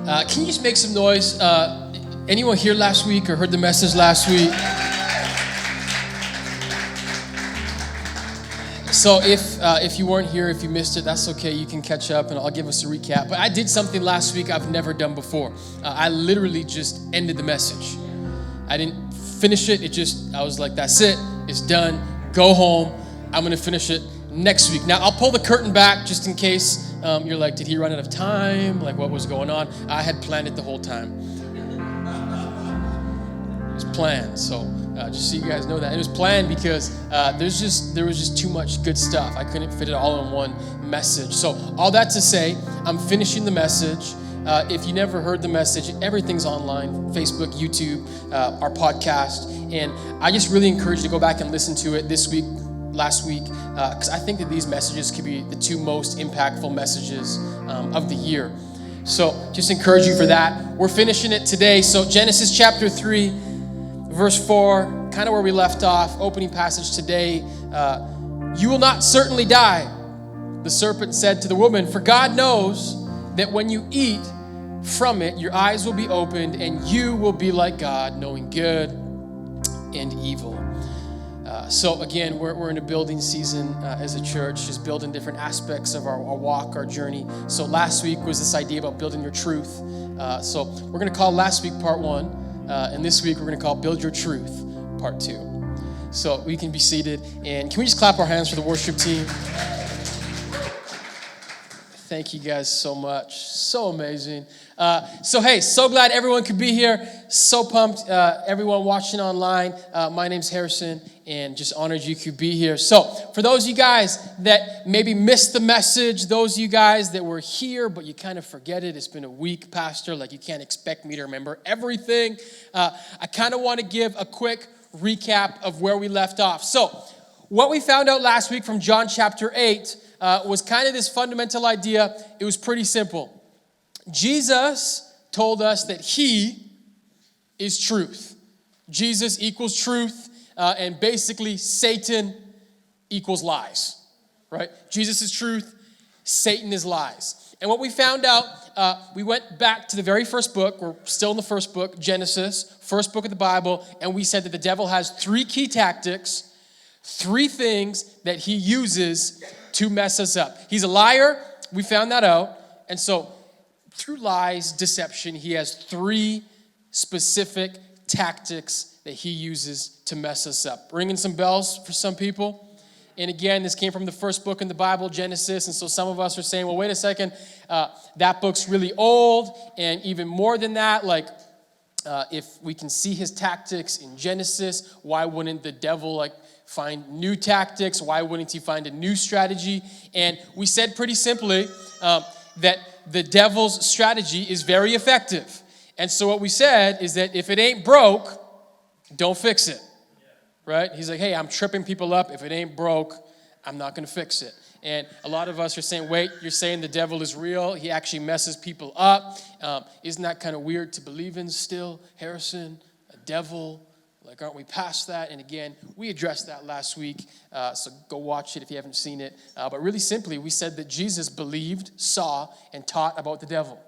Can you just make some noise? Anyone here last week or heard the message last week? So if you weren't here, if you missed it, that's okay. You can catch up and I'll give us a recap. But I did something last week I've never done before. I literally just ended the message. I didn't finish it. I was like, that's it. It's done. Go home. I'm going to finish it next week. Now, I'll pull the curtain back just in case you're like, did he run out of time? Like, what was going on? I had planned it the whole time. It was planned. So just so you guys know that. It was planned because there was just too much good stuff. I couldn't fit it all in one message. So all that to say, I'm finishing the message. If you never heard the message, everything's online, Facebook, YouTube, our podcast. And I just really encourage you to go back and listen to it this week, last week, because I think that these messages could be the two most impactful messages of the year. So just encourage you for that. We're finishing it today. So Genesis chapter 3, verse 4, kind of where we left off, opening passage today. You will not certainly die, the serpent said to the woman, for God knows that when you eat from it, your eyes will be opened and you will be like God, knowing good and evil. So again, we're in a building season as a church, just building different aspects of our walk, our journey. So last week was this idea about building your truth. So we're going to call last week part 1, and this week we're going to call Build Your Truth part 2. So we can be seated, and can we just clap our hands for the worship team? Thank you guys so much. So amazing. So glad everyone could be here. So pumped, everyone watching online. My name's Harrison, and just honored you could be here. So for those of you guys that maybe missed the message, those of you guys that were here, but you kind of forget it, it's been a week, Pastor, like you can't expect me to remember everything. I kind of want to give a quick recap of where we left off. So what we found out last week from John chapter 8 was kind of this fundamental idea. It was pretty simple. Jesus told us that he is truth. Jesus equals truth, and basically Satan equals lies, right? Jesus is truth, Satan is lies. And what we found out, we went back to the very first book. We're still in the first book, Genesis, first book of the Bible, and we said that the devil has 3 key tactics, 3 things that he uses to mess us up. He's a liar. We found that out. And so through lies, deception, he has 3 specific tactics that he uses to mess us up. Ringing some bells for some people. And again, this came from the first book in the Bible, Genesis. And so some of us are saying, well, wait a second, that book's really old. And even more than that, if we can see his tactics in Genesis, why wouldn't the devil find new tactics? Why wouldn't he find a new strategy? And we said pretty simply that the devil's strategy is very effective. And so what we said is that if it ain't broke, don't fix it, right? He's like, hey, I'm tripping people up. If it ain't broke, I'm not going to fix it. And a lot of us are saying, wait, you're saying the devil is real. He actually messes people up. Isn't that kind of weird to believe in still, Harrison? A devil? Aren't we past that? And again, we addressed that last week, so go watch it if you haven't seen it. But really simply, we said that Jesus believed, saw, and taught about the devil.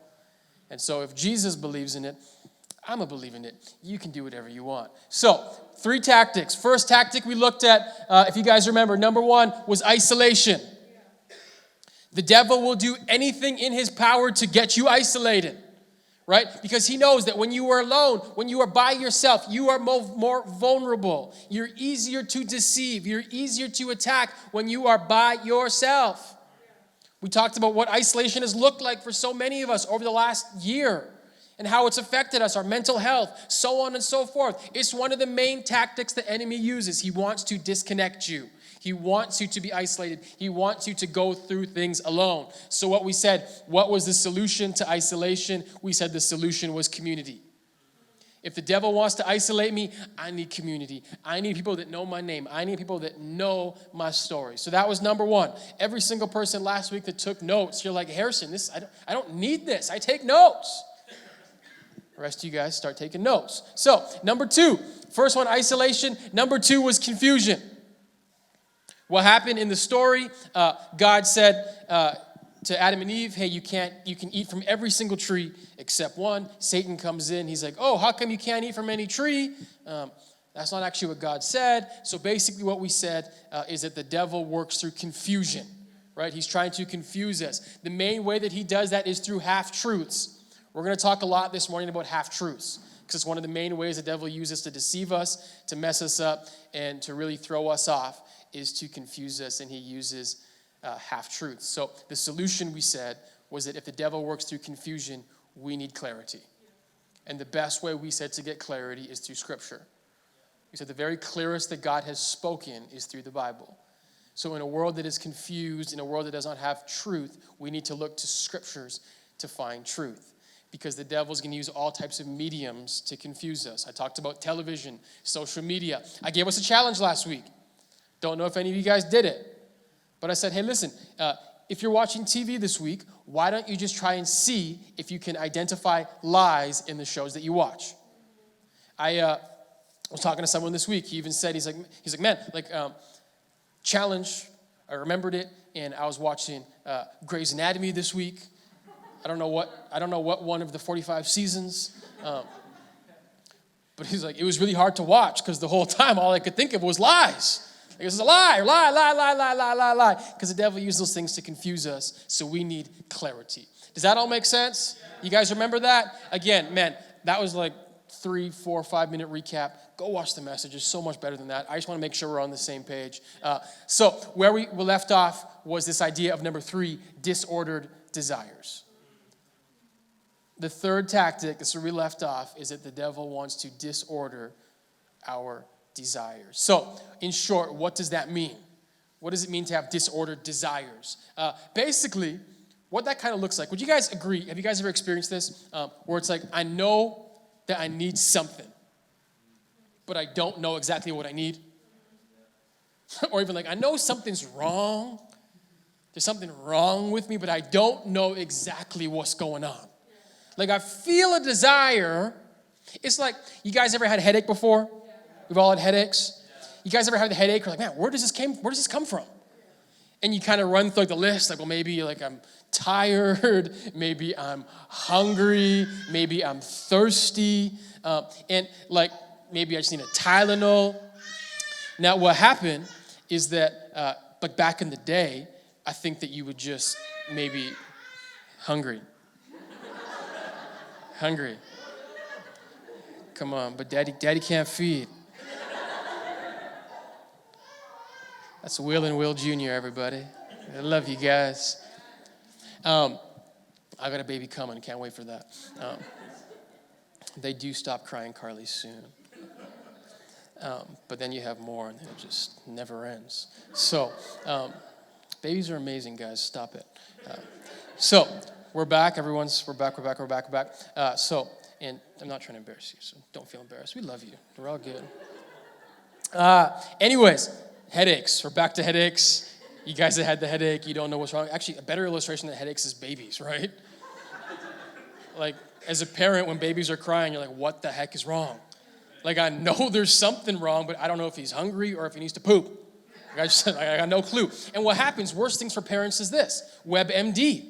And so if Jesus believes in it, I'm going to believe in it. You can do whatever you want. So 3 tactics. First tactic we looked at, if you guys remember, number 1 was isolation. The devil will do anything in his power to get you isolated. Right? Because he knows that when you are alone, when you are by yourself, you are more vulnerable. You're easier to deceive. You're easier to attack when you are by yourself. We talked about what isolation has looked like for so many of us over the last year and how it's affected us, our mental health, so on and so forth. It's one of the main tactics the enemy uses. He wants to disconnect you. He wants you to be isolated. He wants you to go through things alone. So what we said, what was the solution to isolation? We said the solution was community. If the devil wants to isolate me, I need community. I need people that know my name. I need people that know my story. So that was number 1. Every single person last week that took notes, you're like, Harrison, I don't need this. I take notes. The rest of you guys start taking notes. So number 2, first one, isolation. Number 2 was confusion. What happened in the story, God said, to Adam and Eve, hey, you can eat from every single tree except one. Satan comes in. He's like, oh, how come you can't eat from any tree? That's not actually what God said. So basically what we said is that the devil works through confusion, right? He's trying to confuse us. The main way that he does that is through half-truths. We're going to talk a lot this morning about half-truths because it's one of the main ways the devil uses to deceive us, to mess us up, and to really throw us off is to confuse us, and he uses half-truths. So the solution, we said, was that if the devil works through confusion, we need clarity. And the best way, we said, to get clarity is through Scripture. We said the very clearest that God has spoken is through the Bible. So in a world that is confused, in a world that does not have truth, we need to look to Scriptures to find truth. Because the devil's going to use all types of mediums to confuse us. I talked about television, social media. I gave us a challenge last week. Don't know if any of you guys did it. But I said, hey, listen, if you're watching TV this week, why don't you just try and see if you can identify lies in the shows that you watch? I was talking to someone this week. He even said, he's like, man, challenge. I remembered it, and I was watching Grey's Anatomy this week. I don't know what one of the 45 seasons. But he's like, it was really hard to watch because the whole time all I could think of was lies. Like, this is a lie, because the devil uses those things to confuse us, so we need clarity. Does that all make sense? You guys remember that? Again, man, that was like 3, 4, 5-minute recap. Go watch the message. It's so much better than that. I just want to make sure we're on the same page. So where we left off was this idea of number 3, disordered desires. The third tactic, this is where we left off, is that the devil wants to disorder our desires. So, in short, what does that mean? What does it mean to have disordered desires? Basically, what that kind of looks like. Would you guys agree? Have you guys ever experienced this? Where it's like, I know that I need something, but I don't know exactly what I need. Or even like, I know something's wrong. There's something wrong with me, but I don't know exactly what's going on. Like, I feel a desire. It's like, you guys ever had a headache before? We've all had headaches. You guys ever had the headache? You're like, man, where does this come from? And you kind of run through like the list, like, well, maybe like I'm tired, maybe I'm hungry, maybe I'm thirsty, and like maybe I just need a Tylenol. Now, what happened is that, like back in the day, I think that you would just maybe hungry. Come on, but daddy can't feed. That's Will and Will Jr., everybody. I love you guys. I got a baby coming. Can't wait for that. They do stop crying Carly soon. But then you have more, and it just never ends. So, babies are amazing, guys. Stop it. So, we're back. We're back. And I'm not trying to embarrass you, so don't feel embarrassed. We love you. We're all good. Anyways, headaches. We're back to headaches. You guys that had the headache, you don't know what's wrong. Actually, a better illustration than headaches is babies, right? Like, as a parent, when babies are crying, you're like, what the heck is wrong? Like, I know there's something wrong, but I don't know if he's hungry or if he needs to poop. Like, I got no clue. And what happens, worst things for parents is this, WebMD.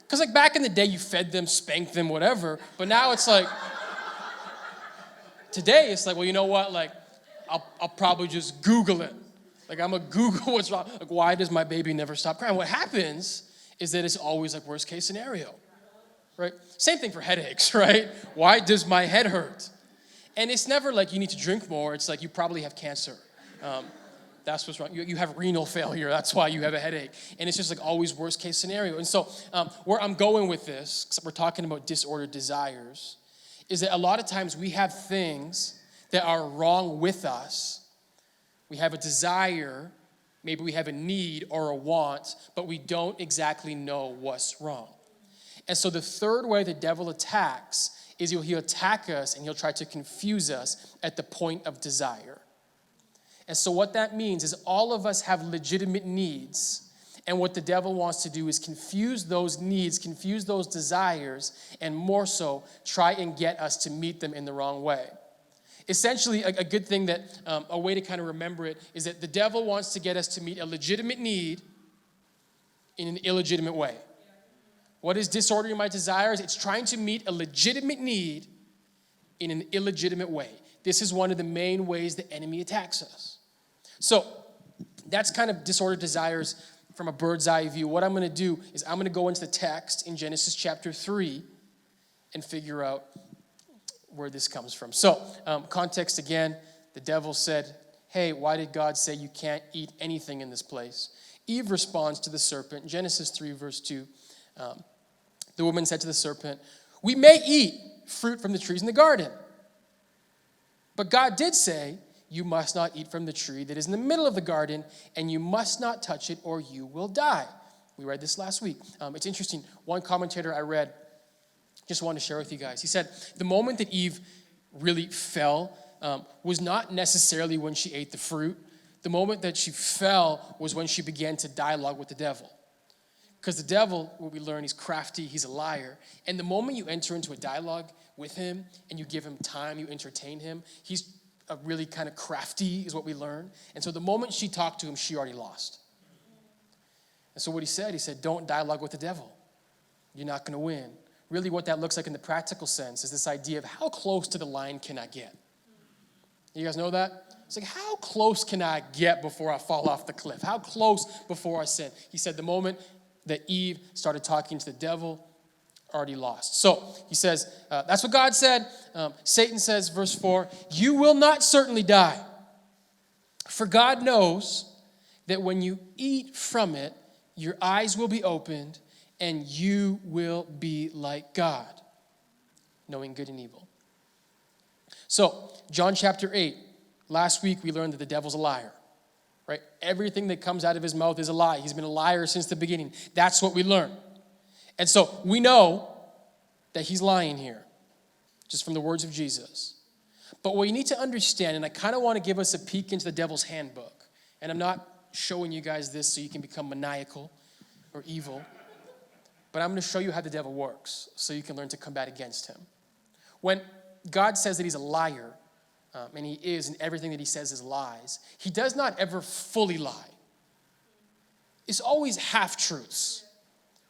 Because like back in the day, you fed them, spanked them, whatever. But now it's like, today it's like, well, you know what? Like, I'll probably just Google it. Like, I'm going to Google what's wrong. Like, why does my baby never stop crying? What happens is that it's always like worst case scenario, right? Same thing for headaches, right? Why does my head hurt? And it's never like you need to drink more. It's like you probably have cancer. That's what's wrong. You have renal failure. That's why you have a headache. And it's just like always worst case scenario. And so where I'm going with this, because we're talking about disordered desires, is that a lot of times we have things that are wrong with us. We have a desire, maybe we have a need or a want, but we don't exactly know what's wrong. And so the third way the devil attacks is he'll attack us and he'll try to confuse us at the point of desire. And so what that means is all of us have legitimate needs. And what the devil wants to do is confuse those needs, confuse those desires, and more so, try and get us to meet them in the wrong way. Essentially, a good thing that, a way to kind of remember it is that the devil wants to get us to meet a legitimate need in an illegitimate way. What is disordering my desires? It's trying to meet a legitimate need in an illegitimate way. This is one of the main ways the enemy attacks us. So that's kind of disordered desires from a bird's eye view. What I'm going to do is I'm going to go into the text in Genesis chapter 3 and figure out where this comes from. So context again, the devil said, hey, why did God say you can't eat anything in this place? Eve responds to the serpent. Genesis 3 verse 2. The woman said to the serpent, we may eat fruit from the trees in the garden. But God did say, you must not eat from the tree that is in the middle of the garden, and you must not touch it or you will die. We read this last week. It's interesting. One commentator I read, just wanted to share with you guys. He said, the moment that Eve really fell was not necessarily when she ate the fruit. The moment that she fell was when she began to dialogue with the devil. Because the devil, what we learn, he's crafty, he's a liar. And the moment you enter into a dialogue with him and you give him time, you entertain him, he's a really kind of crafty is what we learn. And so the moment she talked to him, she already lost. And so what he said, don't dialogue with the devil. You're not going to win. Really what that looks like in the practical sense is this idea of how close to the line can I get? You guys know that? It's like, how close can I get before I fall off the cliff? How close before I sin? He said the moment that Eve started talking to the devil, already lost. So he says, that's what God said. Satan says, verse 4, you will not certainly die. For God knows that when you eat from it, your eyes will be opened and you will be like God, knowing good and evil. So, John chapter 8, last week we learned that the devil's a liar. Right? Everything that comes out of his mouth is a lie. He's been a liar since the beginning. That's what we learn. And so we know that he's lying here, just from the words of Jesus. But what you need to understand, and I kind of want to give us a peek into the devil's handbook, and I'm not showing you guys this so you can become maniacal or evil, but I'm going to show you how the devil works so you can learn to combat against him. When God says that he's a liar, and he is, and everything that he says is lies, he does not ever fully lie. It's always half-truths,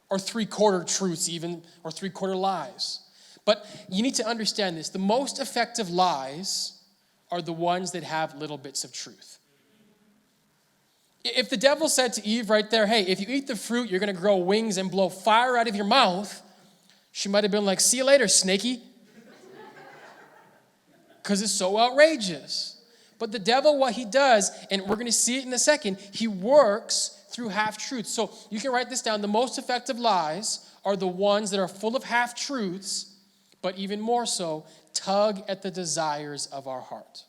or three-quarter truths even, or three-quarter lies. But you need to understand this. The most effective lies are the ones that have little bits of truth. If the devil said to Eve right there, hey, if you eat the fruit, you're going to grow wings and blow fire out of your mouth, she might have been like, see you later, snaky. Because it's so outrageous. But the devil, what he does, and we're going to see it in a second, he works through half-truths. So you can write this down. The most effective lies are the ones that are full of half-truths, but even more so, tug at the desires of our heart.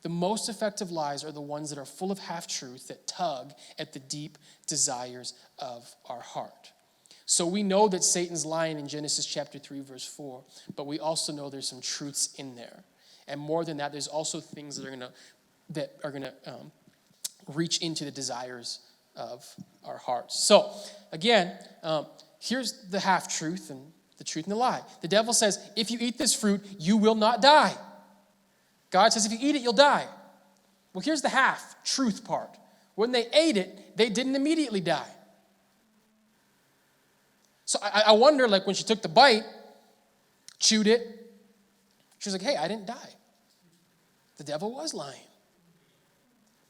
The most effective lies are the ones that are full of half-truths that tug at the deep desires of our heart. So we know that Satan's lying in Genesis chapter 3, verse 4, but we also know there's some truths in there. And more than that, there's also things that are gonna reach into the desires of our hearts. So again, here's the half-truth and the truth and the lie. The devil says, if you eat this fruit, you will not die. God says, if you eat it, you'll die. Well, here's the half-truth part. When they ate it, they didn't immediately die. So I wonder, like when she took the bite, chewed it, she was like, hey, I didn't die. The devil was lying.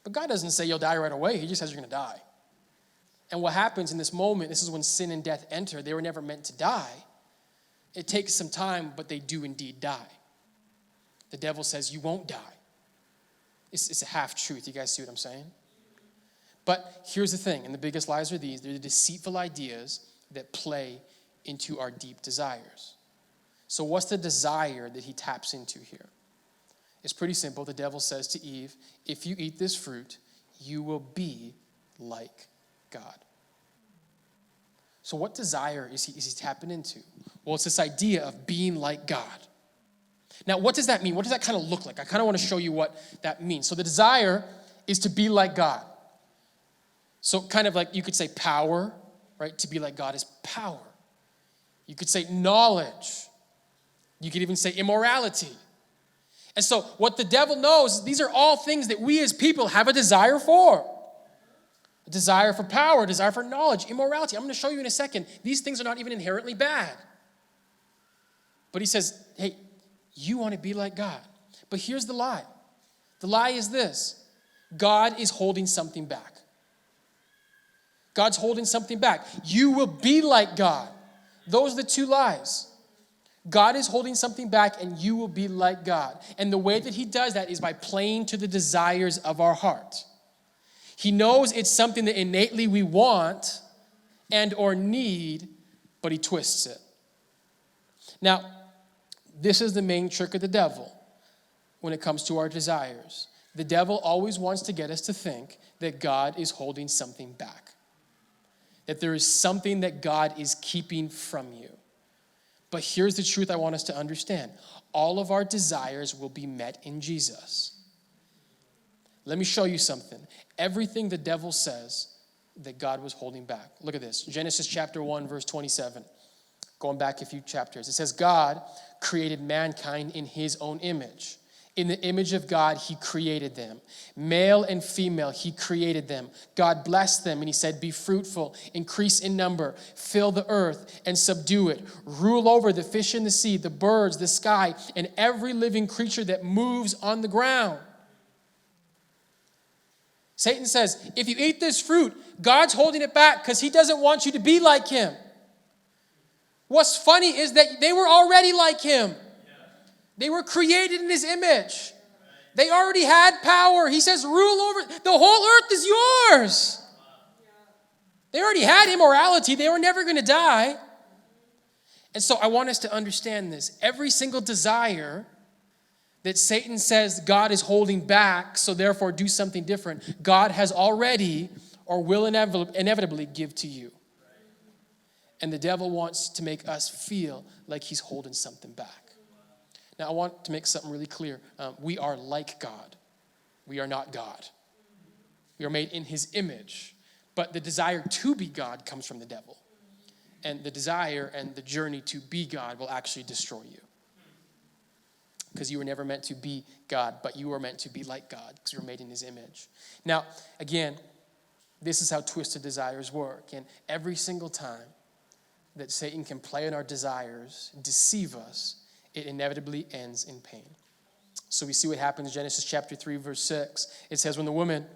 But God doesn't say you'll die right away. He just says you're going to die. And what happens in this moment, this is when sin and death enter. They were never meant to die. It takes some time, but they do indeed die. The devil says you won't die. It's a half-truth. You guys see what I'm saying? But here's the thing, and the biggest lies are these. They're the deceitful ideas that play into our deep desires. So what's the desire that he taps into here? It's pretty simple. The devil says to Eve, if you eat this fruit, you will be like God. So what desire is he tapping into? Well, it's this idea of being like God. Now, what does that mean? What does that kind of look like? I kind of want to show you what that means. So the desire is to be like God. So kind of like you could say power, right? To be like God is power. You could say knowledge. You could even say immorality. And so what the devil knows, these are all things that we as people have a desire for. A desire for power, a desire for knowledge, immorality. I'm going to show you in a second. These things are not even inherently bad. But he says, hey, you want to be like God. But here's the lie. The lie is this. God is holding something back. God's holding something back. You will be like God. Those are the two lies. God is holding something back and you will be like God. And the way that he does that is by playing to the desires of our heart. He knows it's something that innately we want and or need, but he twists it. Now, this is the main trick of the devil when it comes to our desires. The devil always wants to get us to think that God is holding something back. That there is something that God is keeping from you. But here's the truth I want us to understand. All of our desires will be met in Jesus. Let me show you something. Everything the devil says that God was holding back. Look at this. Genesis chapter 1, verse 27. Going back a few chapters. It says, God created mankind in his own image. In the image of God, he created them. Male and female, he created them. God blessed them, and he said, be fruitful, increase in number, fill the earth, and subdue it. Rule over the fish in the sea, the birds, the sky, and every living creature that moves on the ground. Satan says, if you eat this fruit, God's holding it back because he doesn't want you to be like him. What's funny is that they were already like him. They were created in his image. They already had power. He says, rule over. The whole earth is yours. They already had immorality. They were never going to die. And so I want us to understand this. Every single desire that Satan says God is holding back, so therefore do something different, God has already or will inevitably give to you. And the devil wants to make us feel like he's holding something back. Now, I want to make something really clear. We are like God. We are not God. We are made in his image. But the desire to be God comes from the devil. And the desire and the journey to be God will actually destroy you. Because you were never meant to be God, but you were meant to be like God because you were made in his image. Now, again, this is how twisted desires work. And every single time that Satan can play on our desires, deceive us, it inevitably ends in pain. So we see what happens in Genesis chapter 3, verse 6. It says, when the woman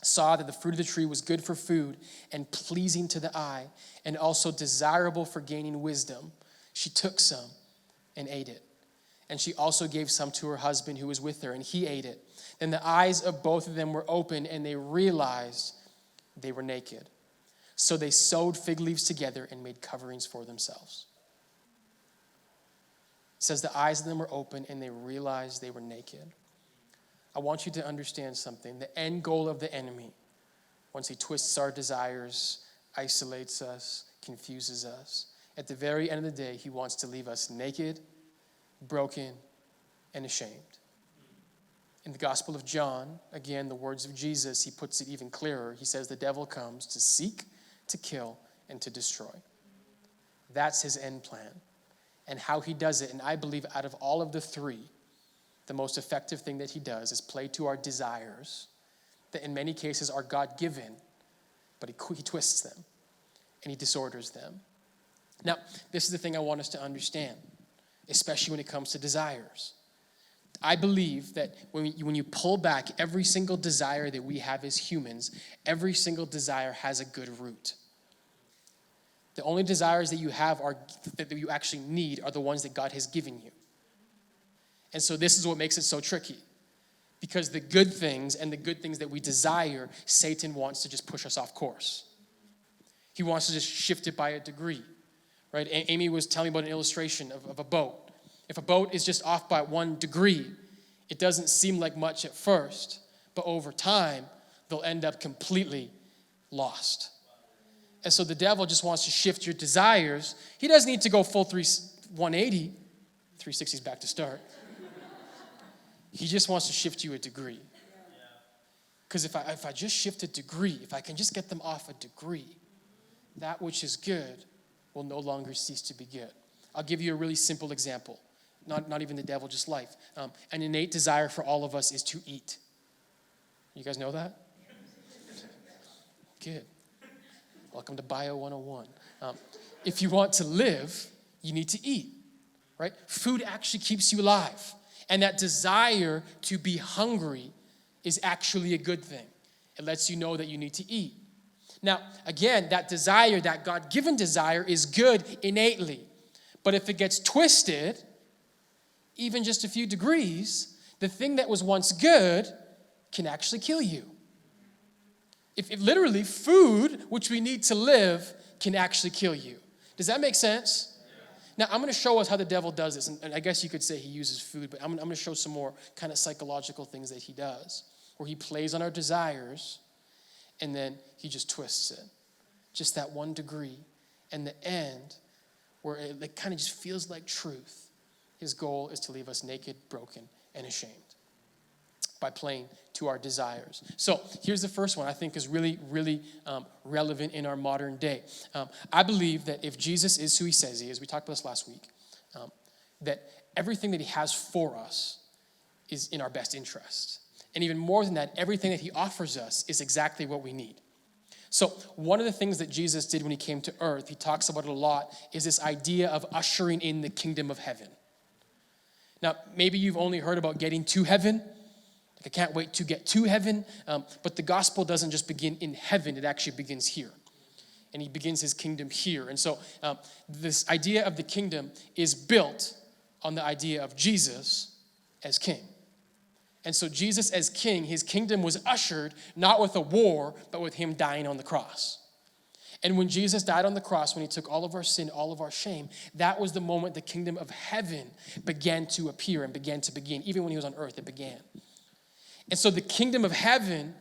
saw that the fruit of the tree was good for food and pleasing to the eye and also desirable for gaining wisdom, she took some and ate it. And she also gave some to her husband who was with her, and he ate it. Then the eyes of both of them were opened, and they realized they were naked. So they sewed fig leaves together and made coverings for themselves. It says the eyes of them were open and they realized they were naked. I want you to understand something. The end goal of the enemy, once he twists our desires, isolates us, confuses us, at the very end of the day, he wants to leave us naked, broken, and ashamed. In the Gospel of John, again, the words of Jesus, he puts it even clearer. He says the devil comes to seek, to kill, and to destroy. That's his end plan. And how he does it, and I believe out of all of the three, the most effective thing that he does is play to our desires that in many cases are God-given, but he twists them and he disorders them. Now, this is the thing I want us to understand, especially when it comes to desires. I believe that when you pull back every single desire that we have as humans, every single desire has a good root. The only desires that you have that you actually need are the ones that God has given you. And so this is what makes it so tricky. Because the good things and the good things that we desire, Satan wants to just push us off course. He wants to just shift it by a degree. Right? Amy was telling me about an illustration of a boat. If a boat is just off by 1 degree, it doesn't seem like much at first. But over time, they'll end up completely lost. And so the devil just wants to shift your desires. He doesn't need to go full 180. 360 is back to start. He just wants to shift you a degree. Because if I just shift a degree, if I can just get them off a degree, that which is good will no longer cease to be good. I'll give you a really simple example. Not even the devil, just life. An innate desire for all of us is to eat. You guys know that? Good. Welcome to Bio 101. If you want to live, you need to eat, right? Food actually keeps you alive. And that desire to be hungry is actually a good thing. It lets you know that you need to eat. Now, again, that desire, that God-given desire is good innately. But if it gets twisted, even just a few degrees, the thing that was once good can actually kill you. If literally food, which we need to live, can actually kill you. Does that make sense? Now, I'm going to show us how the devil does this. And I guess you could say he uses food, but I'm going to show some more kind of psychological things that he does, where he plays on our desires, and then he just twists it. Just that 1 degree. And the end, where it kind of just feels like truth. His goal is to leave us naked, broken, and ashamed by playing to our desires. So here's the first one I think is really, really relevant in our modern day. I believe that if Jesus is who he says he is, we talked about this last week, that everything that he has for us is in our best interest. And even more than that, everything that he offers us is exactly what we need. So one of the things that Jesus did when he came to earth, he talks about it a lot, is this idea of ushering in the kingdom of heaven. Now, maybe you've only heard about getting to heaven. Like, I can't wait to get to heaven. But the gospel doesn't just begin in heaven. It actually begins here. And he begins his kingdom here. And so this idea of the kingdom is built on the idea of Jesus as king. And so Jesus as king, his kingdom was ushered not with a war, but with him dying on the cross. And when Jesus died on the cross, when he took all of our sin, all of our shame, that was the moment the kingdom of heaven began to appear and began to begin. Even when he was on earth, it began. And so the kingdom of heaven,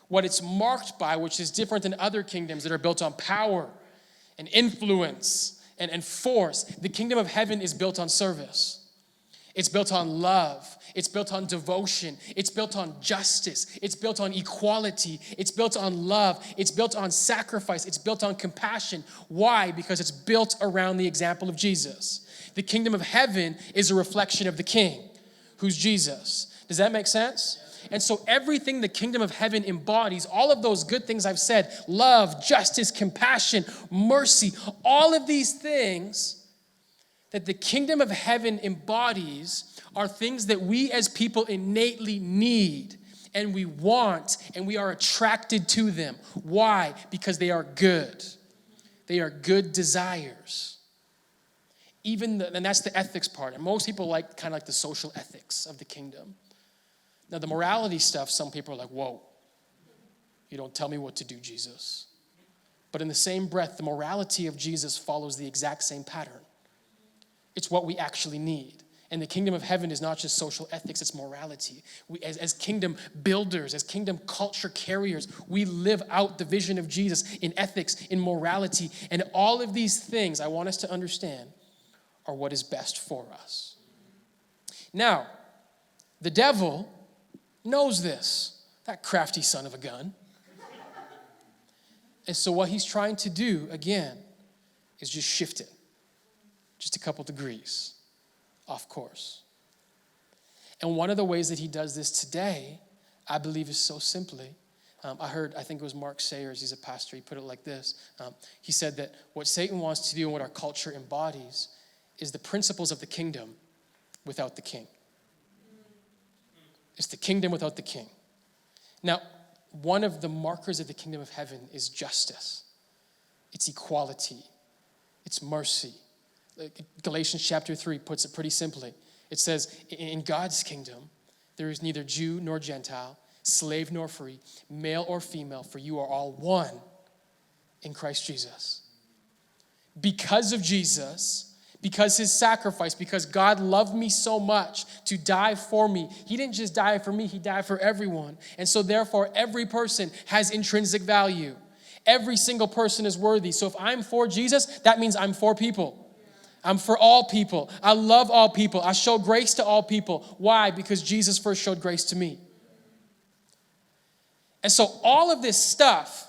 what it's marked by, which is different than other kingdoms that are built on power and influence and force, the kingdom of heaven is built on service. It's built on love. It's built on devotion. It's built on justice. It's built on equality. It's built on love. It's built on sacrifice. It's built on compassion. Why? Because it's built around the example of Jesus. The kingdom of heaven is a reflection of the king, who's Jesus. Does that make sense? And so everything the kingdom of heaven embodies, all of those good things I've said, love, justice, compassion, mercy, all of these things that the kingdom of heaven embodies are things that we as people innately need and we want and we are attracted to them. Why? Because they are good. They are good desires. And that's the ethics part. And most people like kind of like the social ethics of the kingdom. Now, the morality stuff, some people are like, whoa, you don't tell me what to do, Jesus. But in the same breath, the morality of Jesus follows the exact same pattern. It's what we actually need. And the kingdom of heaven is not just social ethics, it's morality. We, as kingdom builders, as kingdom culture carriers, we live out the vision of Jesus in ethics, in morality. And all of these things, I want us to understand, are what is best for us. Now, the devil knows this, that crafty son of a gun. And so what he's trying to do, again, is just shift it. Just a couple degrees off course. And one of the ways that he does this today, I believe, is so simply, I think it was Mark Sayers, he's a pastor, he put it like this. He said that what Satan wants to do and what our culture embodies is the principles of the kingdom without the king. It's the kingdom without the king. Now, one of the markers of the kingdom of heaven is justice. It's equality. It's mercy. Galatians chapter 3 puts it pretty simply. It says, in God's kingdom, there is neither Jew nor Gentile, slave nor free, male or female, for you are all one in Christ Jesus. Because of Jesus, because his sacrifice, because God loved me so much to die for me. He didn't just die for me, he died for everyone. And so therefore, every person has intrinsic value. Every single person is worthy. So if I'm for Jesus, that means I'm for people. I'm for all people. I love all people. I show grace to all people. Why? Because Jesus first showed grace to me. And so all of this stuff,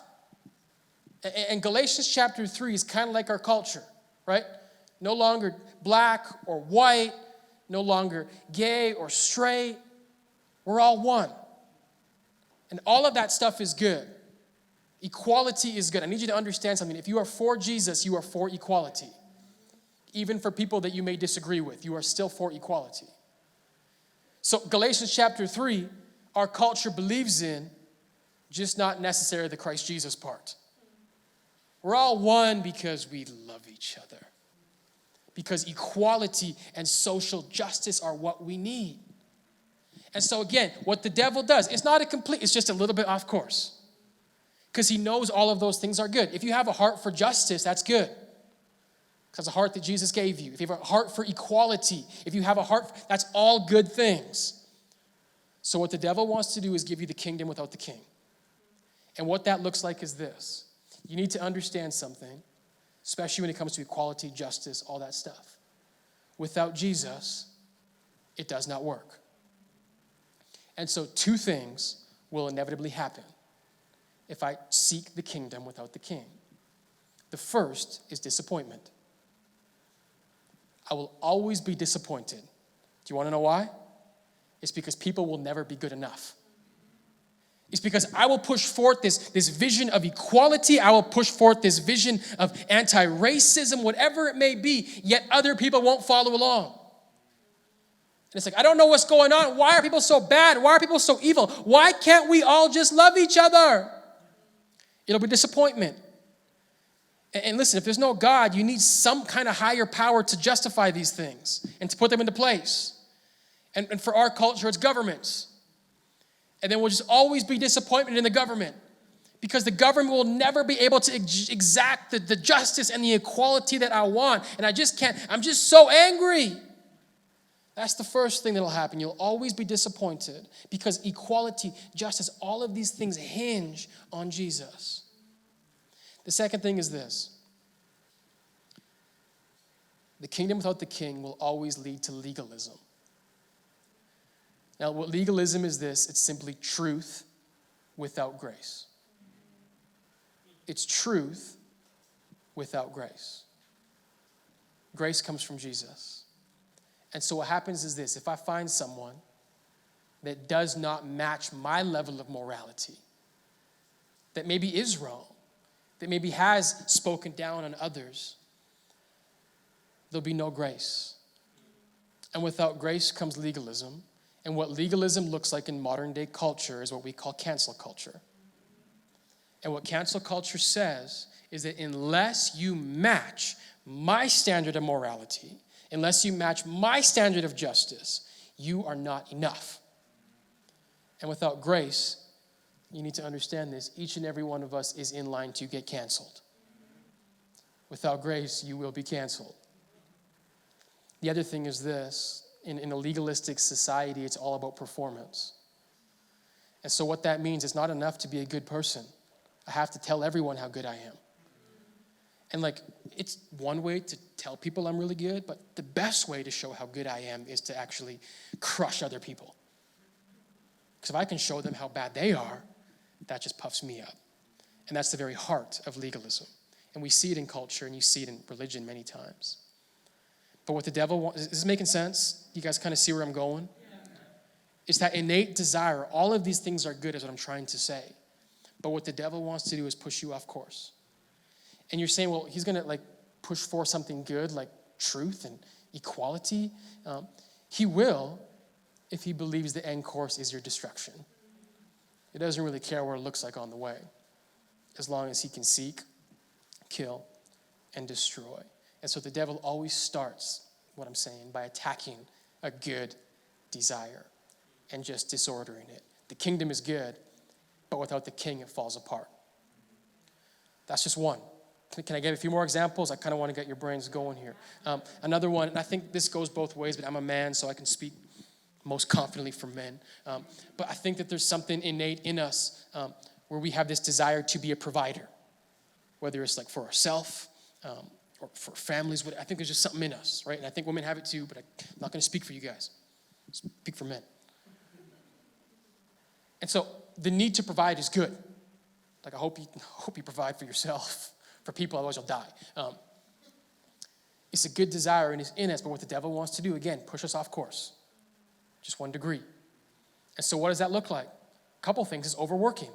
and Galatians chapter 3 is kind of like our culture, right? No longer black or white, no longer gay or straight. We're all one. And all of that stuff is good. Equality is good. I need you to understand something. If you are for Jesus, you are for equality. Even for people that you may disagree with, you are still for equality. So Galatians chapter 3, our culture believes in, just not necessarily the Christ Jesus part. We're all one because we love each other. Because equality and social justice are what we need. And so again, what the devil does, it's not a complete, it's just a little bit off course. Because he knows all of those things are good. If you have a heart for justice, that's good. Because the heart that Jesus gave you. If you have a heart for equality, if you have a heart, that's all good things. So what the devil wants to do is give you the kingdom without the king. And what that looks like is this. You need to understand something, especially when it comes to equality, justice, all that stuff. Without Jesus, it does not work. And so two things will inevitably happen if I seek the kingdom without the king. The first is disappointment. I will always be disappointed. Do you want to know why? It's because people will never be good enough. It's because I will push forth this vision of equality. I will push forth this vision of anti-racism, whatever it may be, yet other people won't follow along. And it's like, I don't know what's going on. Why are people so bad? Why are people so evil? Why can't we all just love each other? It'll be disappointment. And listen, if there's no God, you need some kind of higher power to justify these things and to put them into place. And for our culture, it's governments. And then we'll just always be disappointment in the government because the government will never be able to exact the justice and the equality that I want. And I just can't. I'm just so angry. That's the first thing that'll happen. You'll always be disappointed because equality, justice, all of these things hinge on Jesus. The second thing is this. The kingdom without the king will always lead to legalism. Now, what legalism is this? It's simply truth without grace. It's truth without grace. Grace comes from Jesus. And so what happens is this. If I find someone that does not match my level of morality, that maybe is wrong, that maybe has spoken down on others, there'll be no grace. And without grace comes legalism. And what legalism looks like in modern day culture is what we call cancel culture. And what cancel culture says is that unless you match my standard of morality, unless you match my standard of justice, you are not enough. And without grace, you need to understand this, each and every one of us is in line to get canceled. Without grace, you will be canceled. The other thing is this. In a legalistic society, it's all about performance. And so what that means, it's not enough to be a good person. I have to tell everyone how good I am. And it's one way to tell people I'm really good, but the best way to show how good I am is to actually crush other people. Because if I can show them how bad they are, that just puffs me up. And that's the very heart of legalism. And we see it in culture, and you see it in religion many times. But what the devil wants, is this making sense? You guys kind of see where I'm going? It's that innate desire. All of these things are good is what I'm trying to say. But what the devil wants to do is push you off course. And you're saying, well, he's going to push for something good like truth and equality. He will if he believes the end course is your destruction. He doesn't really care what it looks like on the way, as long as he can seek, kill, and destroy. And so the devil always starts, what I'm saying, by attacking a good desire and just disordering it. The kingdom is good, but without the king, it falls apart. That's just one. Can I give a few more examples? I kind of want to get your brains going here. Another one, and I think this goes both ways, but I'm a man, so I can speak most confidently for men. But I think that there's something innate in us where we have this desire to be a provider, whether it's for ourselves, or for families. I think there's just something in us, right? And I think women have it too, but I'm not going to speak for you guys. I speak for men. And so the need to provide is good. I hope you provide for yourself, for people, otherwise you'll die. It's a good desire and it's in us, but what the devil wants to do, again, push us off course. Just 1 degree. And so what does that look like? A couple things is overworking.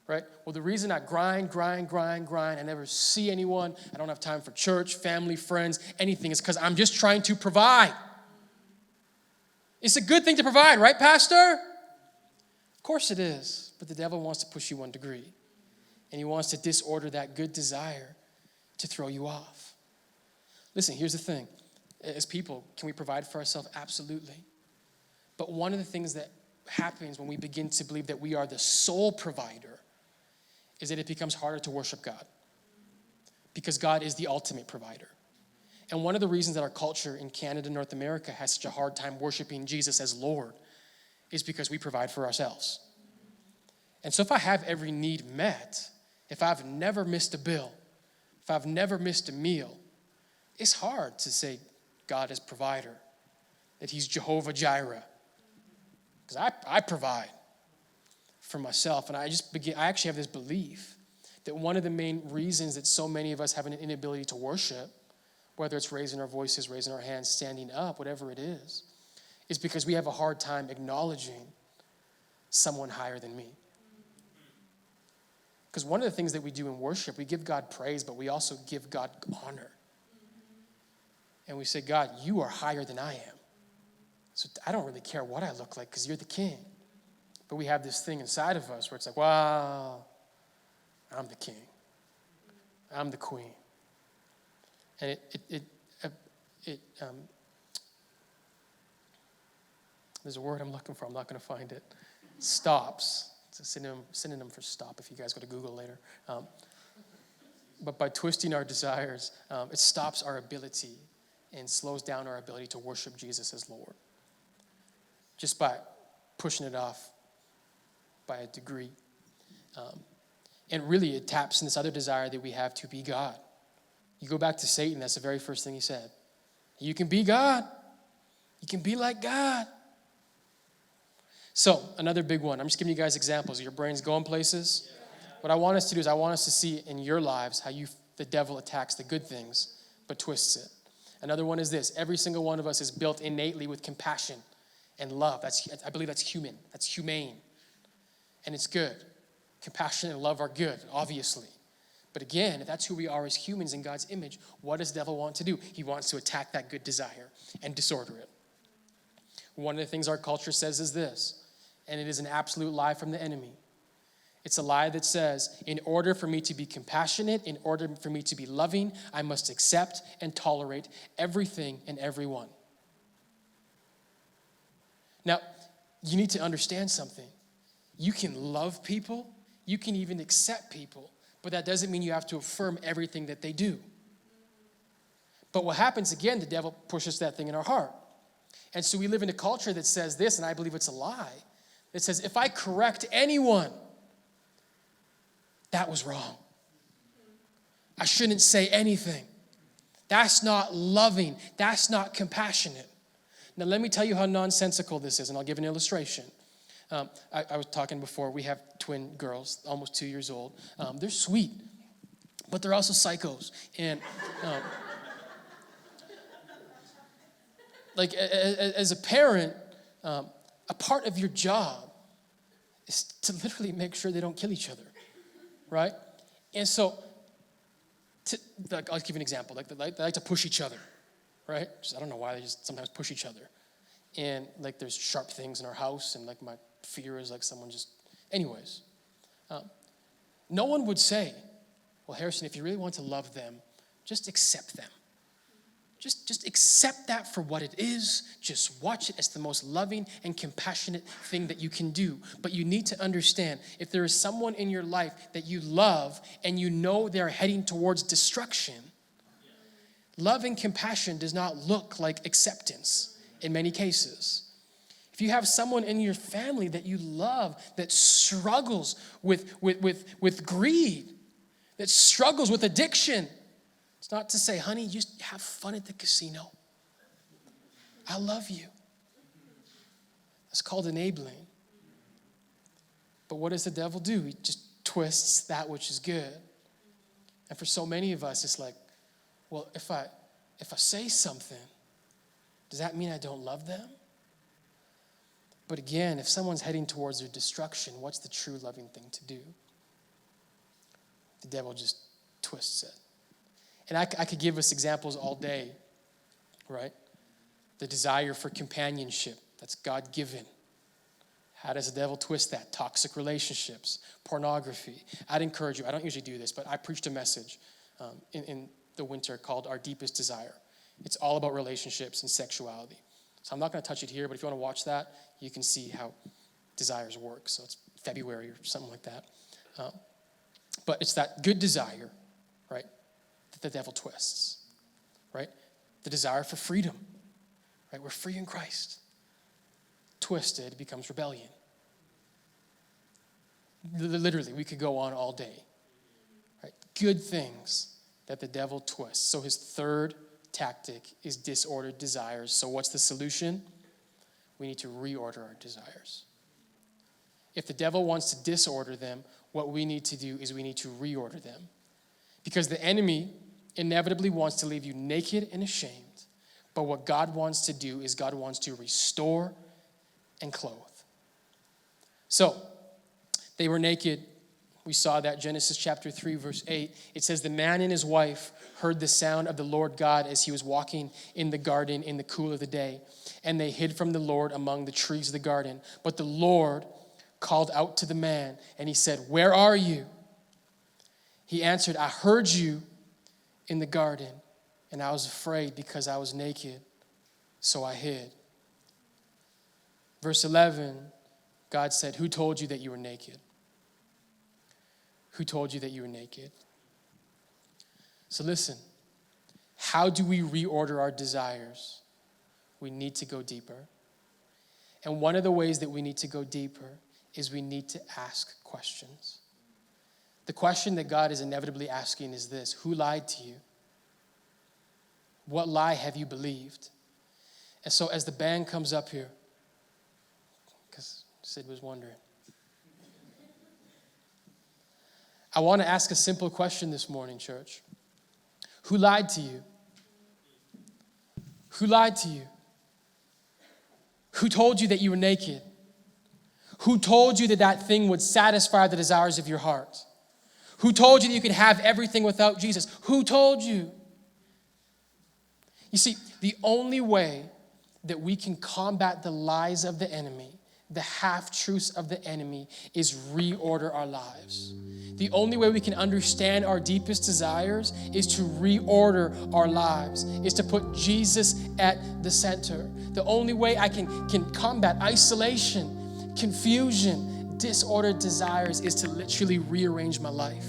right? Well, the reason I grind, I never see anyone, I don't have time for church, family, friends, anything, is because I'm just trying to provide. It's a good thing to provide, right, Pastor? Of course it is, but the devil wants to push you 1 degree, and he wants to disorder that good desire to throw you off. Listen, here's the thing. As people, can we provide for ourselves? Absolutely. But one of the things that happens when we begin to believe that we are the sole provider is that it becomes harder to worship God, because God is the ultimate provider. And one of the reasons that our culture in Canada and North America has such a hard time worshiping Jesus as Lord is because we provide for ourselves. And so if I have every need met, if I've never missed a bill, if I've never missed a meal, it's hard to say God is provider, that he's Jehovah Jireh. Because I provide for myself. And I actually have this belief that one of the main reasons that so many of us have an inability to worship, whether it's raising our voices, raising our hands, standing up, whatever it is because we have a hard time acknowledging someone higher than me. Because one of the things that we do in worship, we give God praise, but we also give God honor. And we say, God, you are higher than I am. So I don't really care what I look like because you're the king. But we have this thing inside of us where it's like, wow, I'm the king. I'm the queen. And there's a word I'm looking for. I'm not going to find it. Stops. It's a synonym for stop if you guys go to Google later. But by twisting our desires, it stops our ability and slows down our ability to worship Jesus as Lord. Just by pushing it off by a degree. And really it taps in this other desire that we have to be God. You go back to Satan, that's the very first thing he said. You can be God. You can be like God. So, another big one. I'm just giving you guys examples. Your brain's going places. What I want us to do is I want us to see in your lives how the devil attacks the good things, but twists it. Another one is this. Every single one of us is built innately with compassion and love. I believe that's human. That's humane. And it's good. Compassion and love are good, obviously. But again, if that's who we are as humans in God's image, what does the devil want to do? He wants to attack that good desire and disorder it. One of the things our culture says is this, and it is an absolute lie from the enemy. It's a lie that says, in order for me to be compassionate, in order for me to be loving, I must accept and tolerate everything and everyone. Now, you need to understand something. You can love people, you can even accept people, but that doesn't mean you have to affirm everything that they do. But what happens, again, the devil pushes that thing in our heart. And so we live in a culture that says this, and I believe it's a lie, that says, if I correct anyone, that was wrong. I shouldn't say anything. That's not loving. That's not compassionate. Now, let me tell you how nonsensical this is, and I'll give an illustration. I was talking before, we have twin girls, almost 2 years old. They're sweet, but they're also psychos. And as a parent, a part of your job is to literally make sure they don't kill each other, right? And so, I'll give you an example. They like to push each other, right? I don't know why they just sometimes push each other. And there's sharp things in our house, and my fear is someone just, anyways. No one would say, well, Harrison, if you really want to love them, just accept them. Just accept that for what it is. Just watch it as the most loving and compassionate thing that you can do. But you need to understand, if there is someone in your life that you love and you know they're heading towards destruction, love and compassion does not look like acceptance in many cases. If you have someone in your family that you love that struggles with greed, that struggles with addiction, it's not to say, honey, just have fun at the casino. I love you. That's called enabling. But what does the devil do? He just twists that which is good. And for so many of us, it's like, well, if I say something, does that mean I don't love them? But again, if someone's heading towards their destruction, what's the true loving thing to do? the devil just twists it. And I could give us examples all day, right? The desire for companionship, that's God-given. How does the devil twist that? Toxic relationships, pornography. I'd encourage you, I don't usually do this, but I preached a message in the winter called Our Deepest Desire. It's all about relationships and sexuality. So I'm not going to touch it here, but if you want to watch that, you can see how desires work. So it's February or something like that. But it's that good desire, right, that the devil twists, right? The desire for freedom, right? We're free in Christ. Twisted becomes rebellion. Literally, we could go on all day, right? Good things that the devil twists. So his third tactic is disordered desires. So what's the solution? We need to reorder our desires. If the devil wants to disorder them, what we need to do is we need to reorder them. Because the enemy inevitably wants to leave you naked and ashamed. But what God wants to do is God wants to restore and clothe. So, they were naked. We saw that Genesis chapter 3, verse 8. It says, the man and his wife heard the sound of the Lord God as he was walking in the garden in the cool of the day. And they hid from the Lord among the trees of the garden. But the Lord called out to the man, and he said, where are you? He answered, I heard you in the garden, and I was afraid because I was naked, so I hid. Verse 11, God said, who told you that you were naked? Who told you that you were naked? So listen, how do we reorder our desires? We need to go deeper. And one of the ways that we need to go deeper is we need to ask questions. The question that God is inevitably asking is this: who lied to you? What lie have you believed? And so as the band comes up here, because Sid was wondering, I want to ask a simple question this morning, church. Who lied to you? Who lied to you? Who told you that you were naked? Who told you that that thing would satisfy the desires of your heart? Who told you that you could have everything without Jesus? Who told you? You see, the only way that we can combat the lies of the enemy, the half-truths of the enemy, is reorder our lives. The only way we can understand our deepest desires is to reorder our lives, is to put Jesus at the center. The only way I can combat isolation, confusion, disordered desires is to literally rearrange my life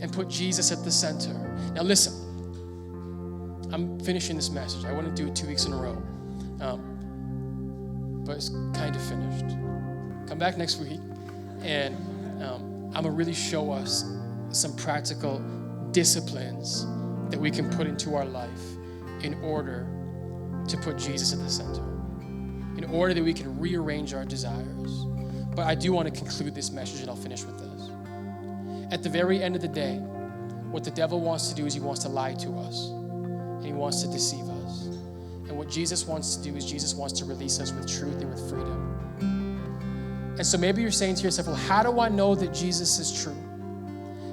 and put Jesus at the center. Now listen, I'm finishing this message. I want to do it 2 weeks in a row. But it's kind of finished. Come back next week, and I'm going to really show us some practical disciplines that we can put into our life in order to put Jesus at the center, in order that we can rearrange our desires. But I do want to conclude this message, and I'll finish with this. At the very end of the day, what the devil wants to do is he wants to lie to us, and he wants to deceive us. And what Jesus wants to do is Jesus wants to release us with truth and with freedom. And so maybe you're saying to yourself, well, how do I know that Jesus is true?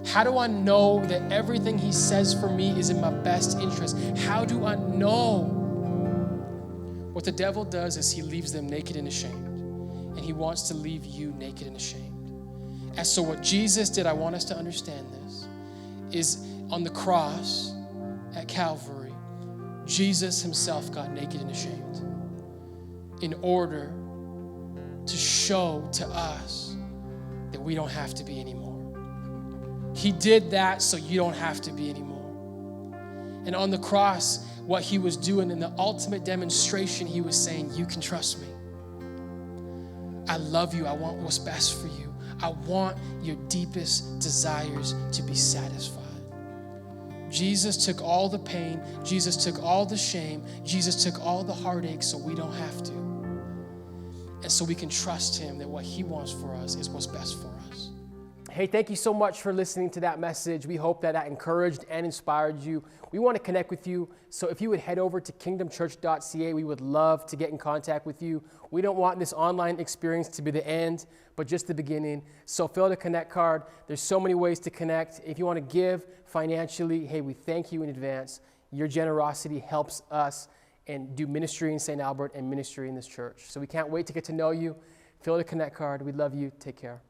How do I know that everything he says for me is in my best interest? How do I know? What the devil does is he leaves them naked and ashamed. And he wants to leave you naked and ashamed. And so what Jesus did, I want us to understand this, is on the cross at Calvary, Jesus himself got naked and ashamed in order to show to us that we don't have to be anymore. He did that so you don't have to be anymore. And on the cross, what he was doing in the ultimate demonstration, he was saying, you can trust me. I love you. I want what's best for you. I want your deepest desires to be satisfied. Jesus took all the pain. Jesus took all the shame. Jesus took all the heartache so we don't have to. And so we can trust him that what he wants for us is what's best for us. Hey, thank you so much for listening to that message. We hope that that encouraged and inspired you. We want to connect with you. So if you would head over to kingdomchurch.ca, we would love to get in contact with you. We don't want this online experience to be the end, but just the beginning. So fill out a connect card. There's so many ways to connect. If you want to give financially, hey, we thank you in advance. Your generosity helps us and do ministry in St. Albert and ministry in this church. So we can't wait to get to know you. Fill out a connect card. We love you. Take care.